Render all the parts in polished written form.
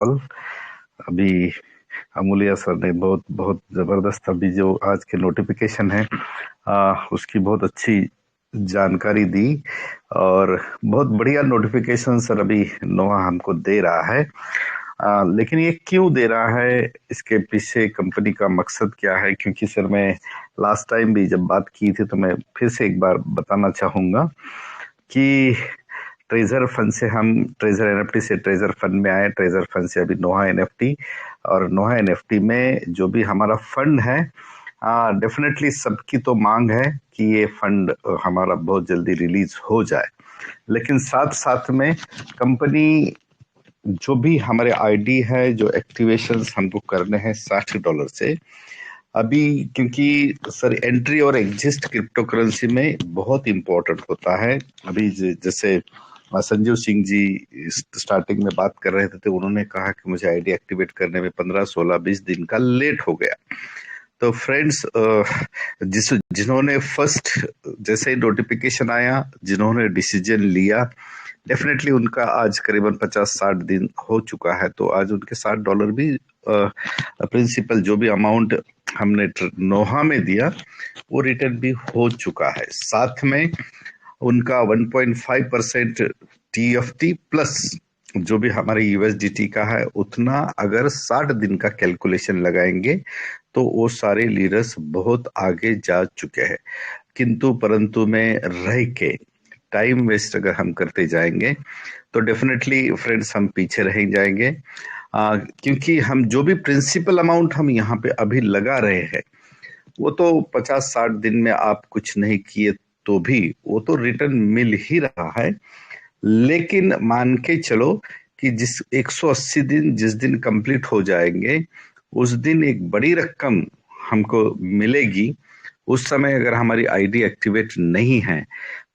कल अभी अमूल्य सर ने बहुत बहुत जबरदस्त अभी जो आज के नोटिफिकेशन है उसकी बहुत अच्छी जानकारी दी और बहुत बढ़िया नोटिफिकेशन सर अभी नोवा हमको दे रहा है। लेकिन ये क्यों दे रहा है, इसके पीछे कंपनी का मकसद क्या है? क्योंकि सर मैं लास्ट टाइम भी जब बात की थी तो मैं फिर से एक बार बताना चाहूंगा कि ट्रेजर फंड से हम ट्रेजर एनएफटी से ट्रेजर फंड में आए, ट्रेजर फंड से अभी नोहा एनएफटी, और नोहा एनएफटी में जो भी हमारा फंड है डेफिनेटली सबकी तो मांग है कि ये फंड हमारा बहुत जल्दी रिलीज हो जाए। लेकिन साथ साथ में कंपनी जो भी हमारे आईडी है, जो एक्टिवेशंस हमको करने हैं $60 से अभी, क्योंकि सर एंट्री और एग्जिस्ट क्रिप्टो करेंसी में बहुत इंपॉर्टेंट होता है। अभी जैसे संजीव सिंह जी स्टार्टिंग में बात कर रहे थे तो उन्होंने कहा कि मुझे आईडी एक्टिवेट करने में 15, 16, 20 दिन का लेट हो गया। तो फ्रेंड्स, जिन्होंने फर्स्ट जैसे ही नोटिफिकेशन आया, जिन्होंने डिसीजन लिया, डेफिनेटली उनका आज करीबन 50-60 दिन हो चुका है। तो आज उनके $60 भी प्रिंसिपल जो भी अमाउंट हमने नोहा में दिया वो रिटर्न भी हो चुका है। साथ में उनका 1.5% TFT प्लस जो भी हमारे USDT का है उतना अगर 60 दिन का कैलकुलेशन लगाएंगे तो वो सारे लीडर्स बहुत आगे जा चुके हैं। किंतु परंतु में रह के टाइम वेस्ट अगर हम करते जाएंगे तो डेफिनेटली फ्रेंड्स हम पीछे रह जाएंगे। क्योंकि हम जो भी प्रिंसिपल अमाउंट हम यहाँ पे अभी लगा रहे हैं वो तो 50-60 दिन में आप कुछ नहीं किए तो भी वो तो रिटर्न मिल ही रहा है। लेकिन मान के चलो कि जिस 180 दिन जिस दिन कंप्लीट हो जाएंगे उस दिन एक बड़ी रकम हमको मिलेगी। उस समय अगर हमारी आईडी एक्टिवेट नहीं है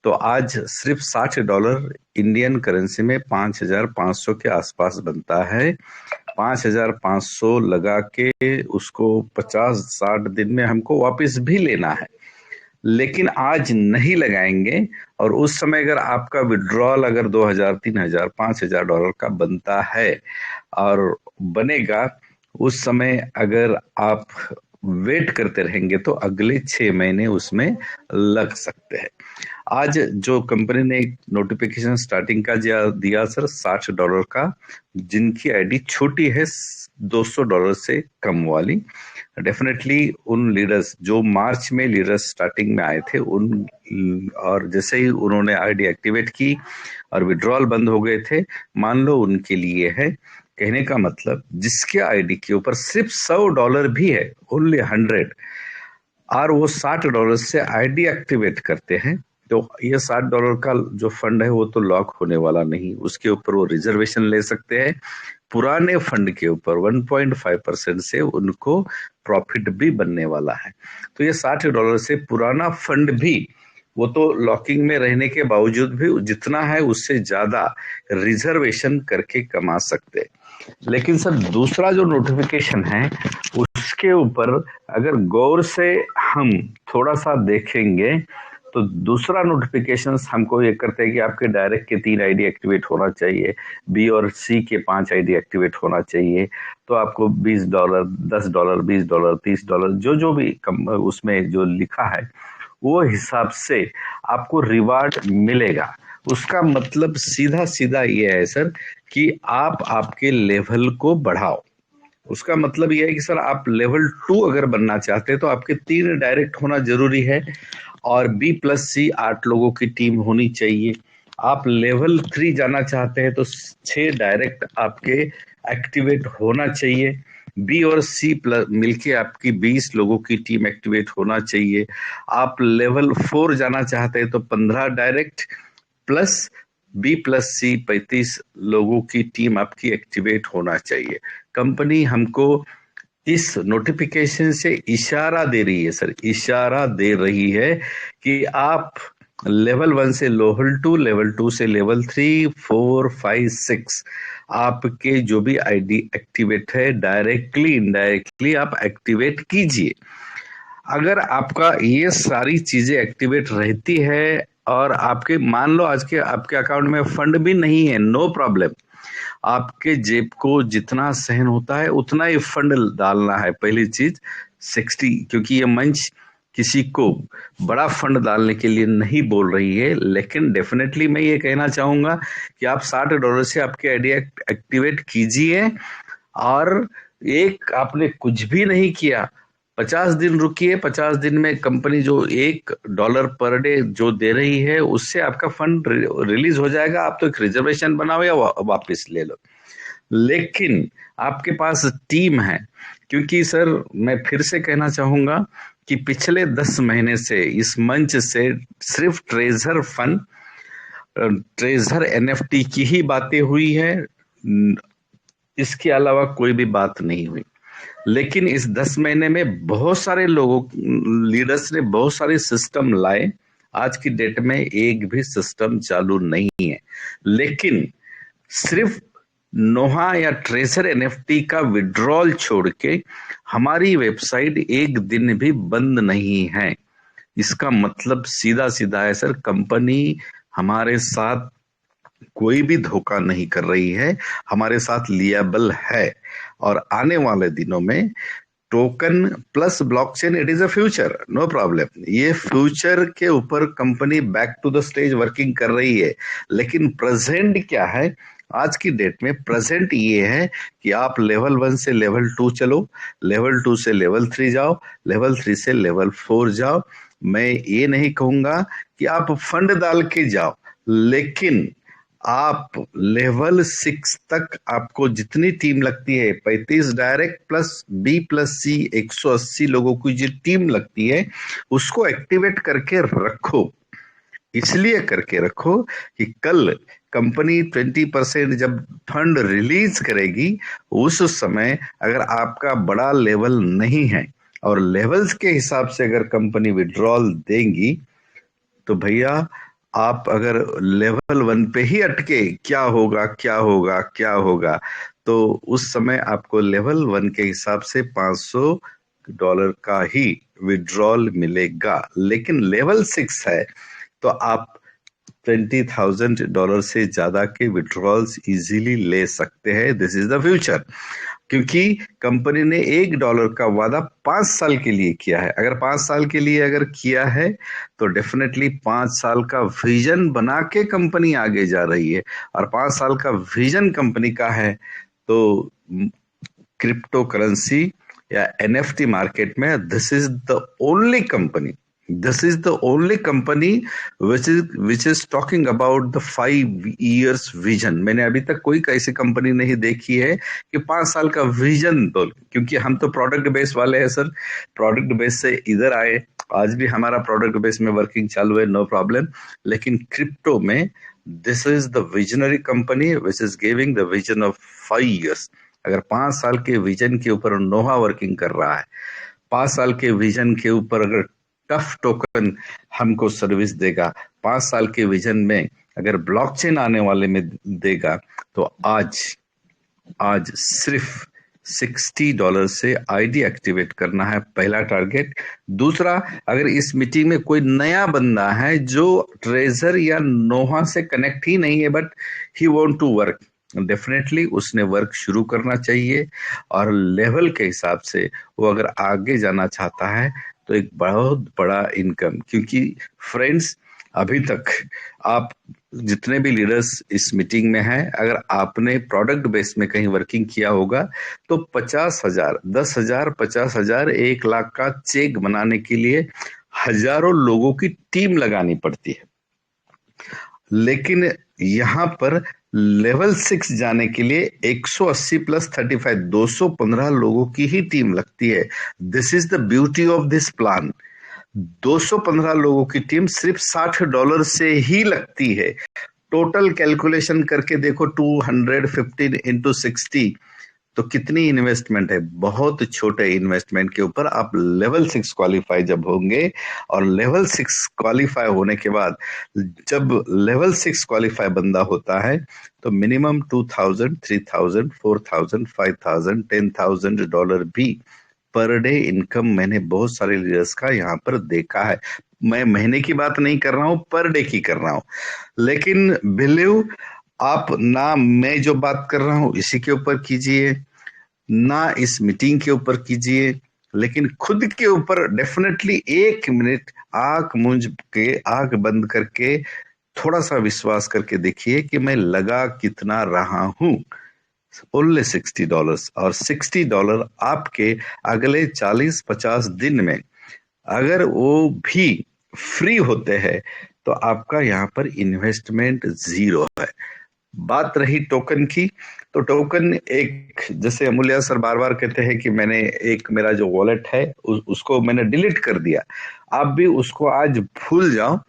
तो आज सिर्फ $60 इंडियन करेंसी में 5,500 के आसपास बनता है। 5,500 लगा के उसको 50-60 दिन में हमको वापस भी लेना है। लेकिन आज नहीं लगाएंगे और उस समय अगर आपका विड्रॉल अगर 2,000, 3,000, $5,000 का बनता है और बनेगा, उस समय अगर आप वेट करते रहेंगे तो अगले 6 महीने उसमें लग सकते हैं। आज जो कंपनी ने एक नोटिफिकेशन स्टार्टिंग का दिया सर $60 का, जिनकी आईडी छोटी है $200 से कम वाली, डेफिनेटली उन लीडर्स जो मार्च में लीडर्स स्टार्टिंग में आए थे उन, और जैसे ही उन्होंने आईडी एक्टिवेट की और विड्रॉल बंद हो गए थे, मान लो उनके लिए है। कहने का मतलब जिसके आईडी के ऊपर सिर्फ $100 भी है, ओनली 100, और वो $60 से आईडी एक्टिवेट करते हैं तो ये $60 का जो फंड है वो तो लॉक होने वाला नहीं, उसके ऊपर वो रिजर्वेशन ले सकते हैं। पुराने फंड के ऊपर 1.5% से उनको प्रॉफिट भी बनने वाला है। तो ये $60 से पुराना फंड भी वो तो लॉकिंग में रहने के बावजूद भी जितना है उससे ज्यादा रिजर्वेशन करके कमा सकते हैं। लेकिन सर दूसरा जो नोटिफिकेशन है उसके ऊपर अगर गौर से हम थोड़ा सा देखेंगे तो दूसरा नोटिफिकेशन हमको ये करते हैं कि आपके डायरेक्ट के 3 आईडी एक्टिवेट होना चाहिए, बी और सी के 5 आईडी एक्टिवेट होना चाहिए। तो आपको $20, $10, $20, $30 जो जो भी उसमें जो लिखा है वो हिसाब से आपको रिवार्ड मिलेगा। उसका मतलब सीधा सीधा ये है सर कि आप आपके लेवल को बढ़ाओ। उसका मतलब यह है कि सर आप लेवल 2 अगर बनना चाहते हैं तो आपके 3 डायरेक्ट होना जरूरी है और B+C 8 लोगों की टीम होनी चाहिए। आप लेवल 3 जाना चाहते हैं तो 6 डायरेक्ट आपके एक्टिवेट होना चाहिए। बी और सी प्लस मिलके आपकी 20 लोगों की टीम एक्टिवेट होना चाहिए। आप लेवल 4 जाना चाहते हैं तो 15 डायरेक्ट प्लस B+C 35 लोगों की टीम आपकी एक्टिवेट होना चाहिए। कंपनी हमको इस नोटिफिकेशन से इशारा दे रही है सर, इशारा दे रही है कि आप लेवल 1 से लेवल 2, लेवल 2 से लेवल 3, 4, 5, 6 आपके जो भी आईडी एक्टिवेट है डायरेक्टली इनडायरेक्टली आप एक्टिवेट कीजिए। अगर आपका ये सारी चीजें एक्टिवेट रहती है और आपके मान लो आज के आपके अकाउंट में फंड भी नहीं है, नो प्रॉब्लम, आपके जेब को जितना सहन होता है उतना ही फंड डालना है। पहली चीज 60, क्योंकि ये मंच किसी को बड़ा फंड डालने के लिए नहीं बोल रही है, लेकिन डेफिनेटली मैं ये कहना चाहूंगा कि आप $60 से आपके आइडिया एक्टिवेट कीजिए। और एक आपने कुछ भी नहीं किया, 50 दिन रुकिए। 50 दिन में कंपनी जो $1 पर डे जो दे रही है उससे आपका फंड रिलीज हो जाएगा। आप तो एक रिजर्वेशन बनाओ या वापस ले लो। लेकिन आपके पास टीम है, क्योंकि सर मैं फिर से कहना चाहूंगा कि पिछले 10 महीने से इस मंच से सिर्फ ट्रेजर एनएफटी की ही बातें हुई है, इसके अलावा कोई भी बात नहीं हुई। लेकिन इस 10 महीने में बहुत सारे लोगों लीडर्स ने बहुत सारे सिस्टम लाए। आज की डेट में एक भी सिस्टम चालू नहीं है। लेकिन सिर्फ नोहा या ट्रेजर एनएफटी का विड्रॉल छोड़ के हमारी वेबसाइट एक दिन भी बंद नहीं है। इसका मतलब सीधा सीधा है सर, कंपनी हमारे साथ कोई भी धोखा नहीं कर रही है, हमारे साथ लिएबल है। और आने वाले दिनों में token plus blockchain, it is a future, no problem. ये फ्यूचर के ऊपर company back to the stage working कर रही है। लेकिन प्रेजेंट क्या है आज की डेट में? प्रेजेंट ये है कि आप लेवल 1 से लेवल 2 चलो, लेवल 2 से लेवल 3 जाओ, लेवल 3 से लेवल 4 जाओ। मैं ये नहीं कहूंगा कि आप फंड डाल के जाओ, लेकिन आप लेवल 6 तक आपको जितनी टीम लगती है, 35 डायरेक्ट प्लस बी प्लस सी, 180 लोगों की जो टीम लगती है, उसको एक्टिवेट करके रखो। इसलिए करके रखो कि कल कंपनी 20% जब फंड रिलीज करेगी, उस समय अगर आपका बड़ा लेवल नहीं है और लेवल्स के हिसाब से अगर कंपनी विड्रॉल देंगी, तो भैया आप अगर लेवल 1 पे ही अटके क्या होगा क्या होगा क्या होगा, तो उस समय आपको लेवल 1 के हिसाब से $500 का ही विड्रॉल मिलेगा। लेकिन लेवल 6 है तो आप $20,000 से ज्यादा के विड्रॉल्स इजीली ले सकते हैं। दिस इज द फ्यूचर, क्योंकि कंपनी ने $1 का वादा 5 साल के लिए किया है। अगर 5 साल के लिए अगर किया है तो डेफिनेटली 5 साल का विजन बना के कंपनी आगे जा रही है। और 5 साल का विजन कंपनी का है तो क्रिप्टो करेंसी या एनएफटी मार्केट में this is the only company, this is the only company which is talking about the 5 years vision। मैंने अभी तक कोई ऐसी कंपनी नहीं देखी है कि 5 साल का विजन, तो क्योंकि हम तो प्रोडक्ट बेस वाले हैं सर, प्रोडक्ट बेस से इधर आए, आज भी हमारा प्रोडक्ट बेस में वर्किंग चालू है, नो प्रॉब्लम। लेकिन क्रिप्टो में this is the visionary company which is giving the vision of 5 years। अगर 5 साल के विजन के ऊपर नोहा वर्किंग कर रहा है, 5 साल के विजन के ऊपर अगर टफ टोकन हमको सर्विस देगा, 5 साल के विजन में अगर ब्लॉकचेन आने वाले में देगा, तो आज सिर्फ $60 से आईडी एक्टिवेट करना है, पहला टारगेट। दूसरा, अगर इस मीटिंग में कोई नया बंदा है जो ट्रेजर या नोहा से कनेक्ट ही नहीं है but he want to work, definitely उसने वर्क शुरू करना चाहिए। और लेवल के हिसाब से वो अगर आगे जाना चाहता है तो एक बहुत बड़ा इनकम, क्योंकि फ्रेंड्स अभी तक आप जितने भी लीडर्स इस मीटिंग में हैं, अगर आपने प्रोडक्ट बेस में कहीं वर्किंग किया होगा तो 50,000, 10,000, 50,000, 1 लाख का चेक बनाने के लिए हजारों लोगों की टीम लगानी पड़ती है। लेकिन यहां पर लेवल 6 जाने के लिए 180 प्लस 35, 215 लोगों की ही टीम लगती है। This is the beauty of this plan. 215 लोगों की टीम सिर्फ $60 से ही लगती है। टोटल कैलकुलेशन करके देखो, 215 इंटू 60 तो कितनी इन्वेस्टमेंट है? बहुत छोटे इन्वेस्टमेंट के ऊपर आप लेवल 6 क्वालिफाई जब होंगे, और लेवल 6 क्वालिफाई होने के बाद जब लेवल 6 क्वालिफाई बंदा होता है तो मिनिमम 2,000, 3,000, 4,000, 5,000, $10,000 भी पर डे इनकम मैंने बहुत सारे लीडर्स का यहाँ पर देखा है। मैं महीने की बात नहीं कर रहा हूँ, पर डे की कर रहा हूँ। लेकिन बिलीव आप ना मैं जो बात कर रहा हूं इसी के ऊपर कीजिए, ना इस मीटिंग के ऊपर कीजिए, लेकिन खुद के ऊपर डेफिनेटली 1 मिनट आंख मूंद के, आंख बंद करके थोड़ा सा विश्वास करके देखिए कि मैं लगा कितना रहा हूं। ओनली $60, और $60 आपके अगले 40-50 दिन में अगर वो भी फ्री होते हैं तो आपका यहाँ पर इन्वेस्टमेंट जीरो है। बात रही टोकन की, तो टोकन एक, जैसे अमूल्य सर बार बार कहते हैं कि मैंने एक मेरा जो वॉलेट है उसको मैंने डिलीट कर दिया। आप भी उसको आज भूल जाओ।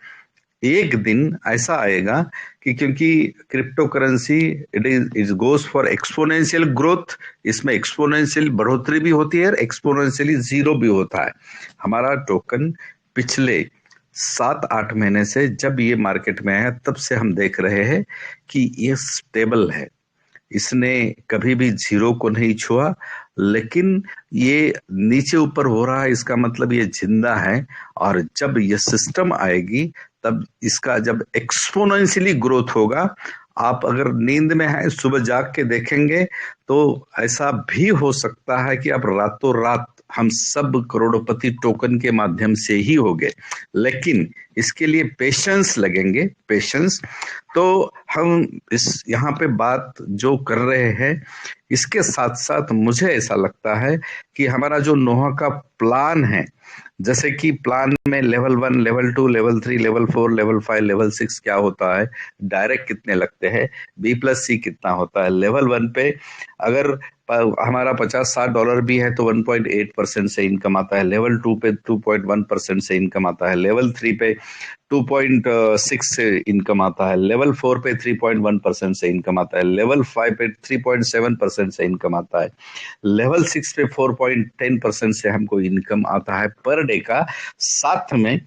एक दिन ऐसा आएगा कि क्योंकि crypto currency it goes for exponential growth, इसमें एक्सपोनेंशियल बढ़ोतरी भी होती है और एक्सपोनेंशियली जीरो भी होता है। हमारा टोकन पिछले 7-8 महीने से जब ये मार्केट में आया तब से हम देख रहे हैं कि ये स्टेबल है, इसने कभी भी जीरो को नहीं छुआ, लेकिन ये नीचे ऊपर हो रहा है, इसका मतलब ये जिंदा है। और जब ये सिस्टम आएगी तब इसका जब एक्सपोनेंशियली ग्रोथ होगा, आप अगर नींद में हैं सुबह जाग के देखेंगे तो ऐसा भी हो सकता है कि आप रातों रात हम सब करोड़पति टोकन के माध्यम से ही होंगे, लेकिन इसके लिए पेशेंस लगेंगे, पेशेंस। तो हम इस यहाँ पे बात जो कर रहे हैं इसके साथ साथ मुझे ऐसा लगता है कि हमारा जो नोहा का प्लान है, जैसे कि प्लान में level 1, level 2, level 3, level 4, level 5, level 6 क्या होता है, डायरेक्ट कितने लगते हैं, B+C कितना होता है। लेवल 1 पे अगर हमारा $50-60 भी है तो 1.8% से इनकम आता है, लेवल 2 पे 2.1% से इनकम आता है, लेवल 3 पे 2.6 से इनकम आता है, लेवल 4 पे 3.1% से इनकम आता है, लेवल 5 पे 3.7% से इनकम आता है, लेवल 6 पे 4.10% से हमको इनकम आता है पर डे का। साथ में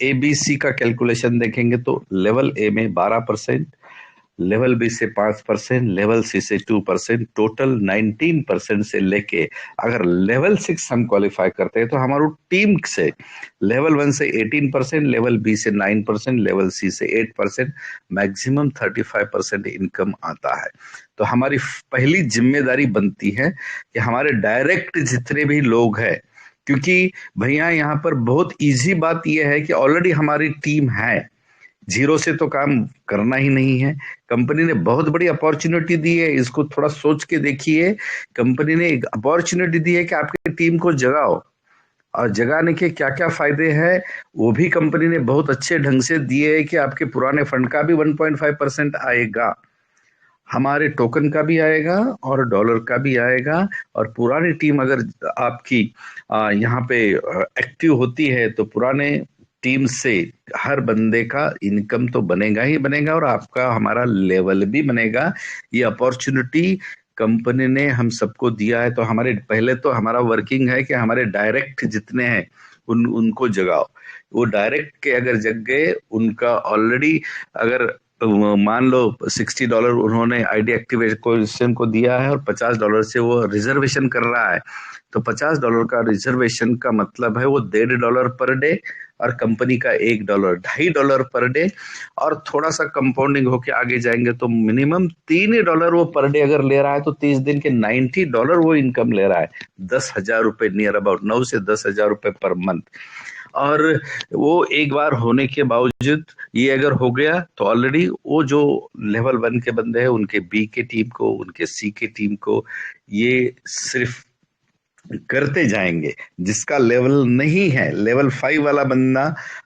ABC का कैलकुलेशन देखेंगे तो लेवल ए में 12%, लेवल बी से 5%, लेवल सी से 2%, टोटल 19% से लेके अगर लेवल 6 हम क्वालिफाई करते हैं तो हमारी टीम से लेवल 1 से 18%, लेवल बी से 9%, लेवल सी से 8%, मैक्सिमम 35% इनकम आता है। तो हमारी पहली जिम्मेदारी बनती है कि हमारे डायरेक्ट जितने भी लोग हैं, क्योंकि भैया यहाँ पर बहुत इजी बात यह है कि ऑलरेडी हमारी टीम है, जीरो से तो काम करना ही नहीं है। कंपनी ने बहुत बड़ी अपॉर्चुनिटी दी है, इसको थोड़ा सोच के देखिए। कंपनी ने एक अपॉर्चुनिटी दी है कि आपकी टीम को जगाओ, और जगाने के क्या क्या फायदे हैं वो भी कंपनी ने बहुत अच्छे ढंग से दिए है कि आपके पुराने फंड का भी 1.5% आएगा, हमारे टोकन का भी आएगा और डॉलर का भी आएगा। और पुरानी टीम अगर आपकी यहाँ पे एक्टिव होती है तो पुराने टीम से हर बंदे का इनकम तो बनेगा ही बनेगा और आपका हमारा लेवल भी बनेगा। ये अपॉर्चुनिटी कंपनी ने हम सबको दिया है। तो हमारे पहले तो हमारा वर्किंग है कि हमारे डायरेक्ट जितने हैं उनको जगाओ। वो डायरेक्ट के अगर जग गए, उनका ऑलरेडी अगर मान लो $60 उन्होंने आईडी एक्टिवेशन को दिया है और $50 से वो रिजर्वेशन कर रहा है, तो $50 का रिजर्वेशन का मतलब है वो $1.5 पर डे और कंपनी का $1, $2.5 पर डे, और थोड़ा सा कंपाउंडिंग होके आगे जाएंगे तो मिनिमम $3 वो पर डे अगर ले रहा है तो 30 दिन के $90 वो इनकम ले रहा है। 10,000 रुपए नियर अबाउट 9 से 10,000 रुपए पर मंथ। और वो एक बार होने के बावजूद ये अगर हो गया तो ऑलरेडी वो जो लेवल 1 के बंदे हैं उनके बी के टीम को, उनके सी के टीम को ये सिर्फ करते जाएंगे। जिसका लेवल नहीं है, लेवल 5 वाला बंदा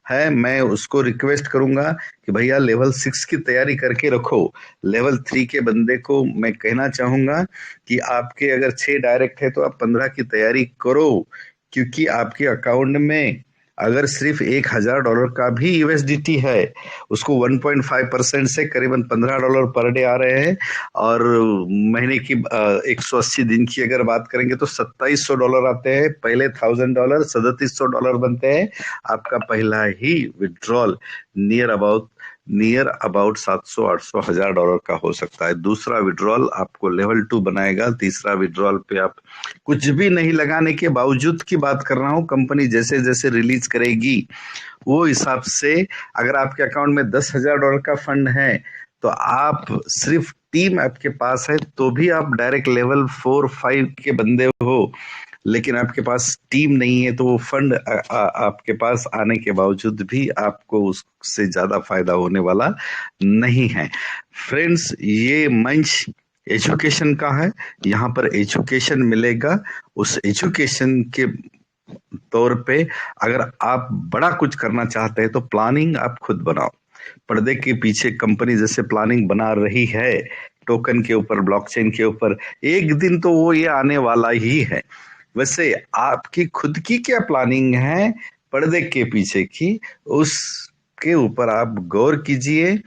है, मैं उसको रिक्वेस्ट करूंगा कि भैया लेवल 6 की तैयारी करके रखो। लेवल 3 के बंदे को मैं कहना चाहूंगा कि आपके अगर 6 डायरेक्ट है तो आप 15 की तैयारी करो, क्योंकि आपके अकाउंट में अगर सिर्फ $1,000 का भी यूएसडीटी है, उसको 1.5% से करीबन $15 पर डे आ रहे हैं। और महीने की 180 दिन की अगर बात करेंगे तो $2,700 आते हैं। पहले $1,000 $3,700 बनते हैं। आपका पहला ही विड्रॉल नियर अबाउट 700-800 हजार डॉलर का हो सकता है। दूसरा विड्रॉल आपको लेवल 2 बनाएगा। तीसरा विड्रॉल पे आप कुछ भी नहीं लगाने के बावजूद की बात कर रहा हूं, कंपनी जैसे जैसे रिलीज करेगी वो हिसाब से, अगर आपके अकाउंट में $10,000 का फंड है तो आप सिर्फ टीम आपके पास है तो भी आप डायरेक्ट लेवल 4-5 के बंदे हो, लेकिन आपके पास टीम नहीं है तो वो फंड आपके पास आने के बावजूद भी आपको उससे ज्यादा फायदा होने वाला नहीं है। फ्रेंड्स, ये मंच एजुकेशन का है, यहाँ पर एजुकेशन मिलेगा। उस एजुकेशन के तौर पे अगर आप बड़ा कुछ करना चाहते हैं तो प्लानिंग आप खुद बनाओ। पर्दे के पीछे कंपनी जैसे प्लानिंग बना रही है टोकन के ऊपर, ब्लॉकचेन के ऊपर, एक दिन तो वो ये आने वाला ही है। वैसे आपकी खुद की क्या प्लानिंग है पर्दे के पीछे की, उसके ऊपर आप गौर कीजिए।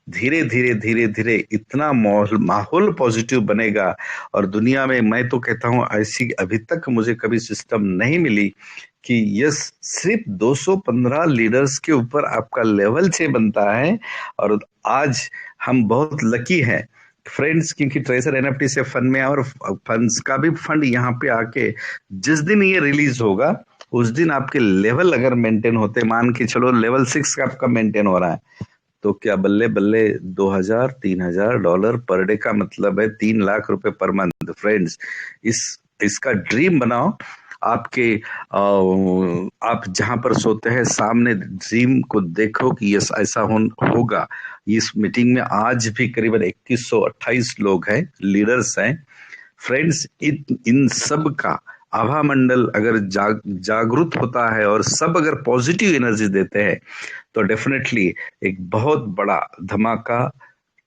धीरे धीरे धीरे धीरे इतना माहौल पॉजिटिव बनेगा। और दुनिया में मैं तो कहता हूं ऐसी अभी तक मुझे कभी सिस्टम नहीं मिली कि यस सिर्फ 215 लीडर्स के ऊपर आपका लेवल 6 बनता है। और आज हम बहुत लकी हैं फ्रेंड्स, क्योंकि ट्रेजर एनएफटी से फंड में, और फंड्स का भी फंड यहाँ पे आके जिस दिन ये रिलीज होगा उस दिन आपके लेवल अगर मेंटेन होते, मान के चलो लेवल 6 का आपका मेंटेन हो रहा है, तो क्या बल्ले बल्ले $2000-3000 पर डे का मतलब है 3 लाख रुपए पर मंथ। फ्रेंड्स, इसका ड्रीम बनाओ। आपके आप जहां पर सोते हैं सामने ड्रीम को देखो कि यस ऐसा होगा। इस मीटिंग में आज भी करीबन 2128 लोग हैं, लीडर्स हैं। फ्रेंड्स, इन सब का आभा मंडल अगर जागृत होता है और सब अगर पॉजिटिव एनर्जी देते हैं तो डेफिनेटली एक बहुत बड़ा धमाका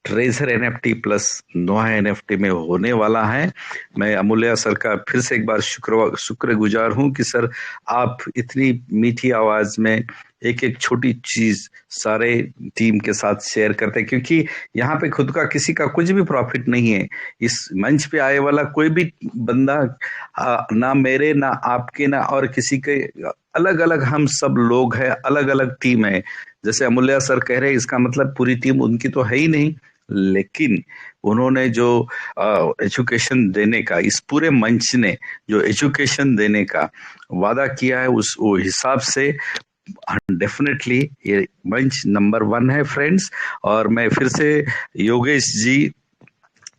ट्रेजर एनएफटी प्लस नोहा एनएफटी में होने वाला है। मैं अमूल्य सर का फिर से एक बार शुक्रगुजार हूं कि सर आप इतनी मीठी आवाज में एक एक छोटी चीज सारे टीम के साथ शेयर करते हैं, क्योंकि यहाँ पे खुद का किसी का कुछ भी प्रॉफिट नहीं है। इस मंच पे आए वाला कोई भी बंदा ना मेरे ना आपके ना और किसी के, अलग अलग हम सब लोग हैं, अलग अलग टीम है। जैसे अमूल्य सर कह रहे हैं इसका मतलब पूरी टीम उनकी तो है ही नहीं, लेकिन उन्होंने जो एजुकेशन देने का, इस पूरे मंच ने जो एजुकेशन देने का वादा किया है उस वो हिसाब से डेफिनेटली ये मंच नंबर 1 है फ्रेंड्स। और मैं फिर से योगेश जी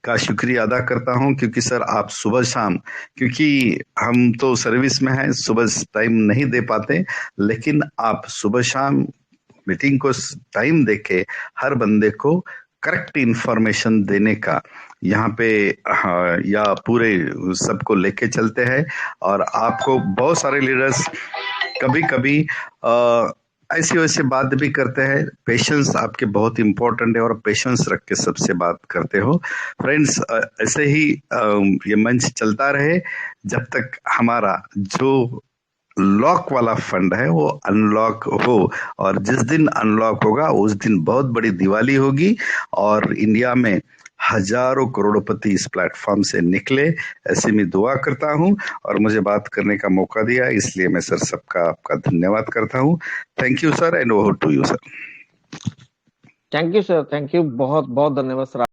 का शुक्रिया अदा करता हूं, क्योंकि सर आप सुबह शाम, क्योंकि हम तो सर्विस में हैं सुबह टाइम नहीं दे पाते, लेकिन आप सुबह शाम मीटिंग को टाइम देके हर बंदे को करेक्ट इंफॉर्मेशन देने का यहाँ पे या पूरे सबको लेके चलते हैं। और आपको बहुत सारे लीडर्स कभी कभी ऐसी वैसे बात भी करते हैं, पेशेंस आपके बहुत इंपॉर्टेंट है और पेशेंस रख के सबसे बात करते हो। फ्रेंड्स, ऐसे ही ये मंच चलता रहे जब तक हमारा जो लॉक वाला फंड है वो अनलॉक हो। और जिस दिन अनलॉक होगा उस दिन बहुत बड़ी दिवाली होगी और इंडिया में हजारों करोड़पति इस प्लेटफॉर्म से निकले, ऐसे में दुआ करता हूं। और मुझे बात करने का मौका दिया इसलिए मैं सर सबका आपका धन्यवाद करता हूं। Thank you sir, and over to you sir. Thank you sir, thank you, बहुत बहुत धन्यवाद सर।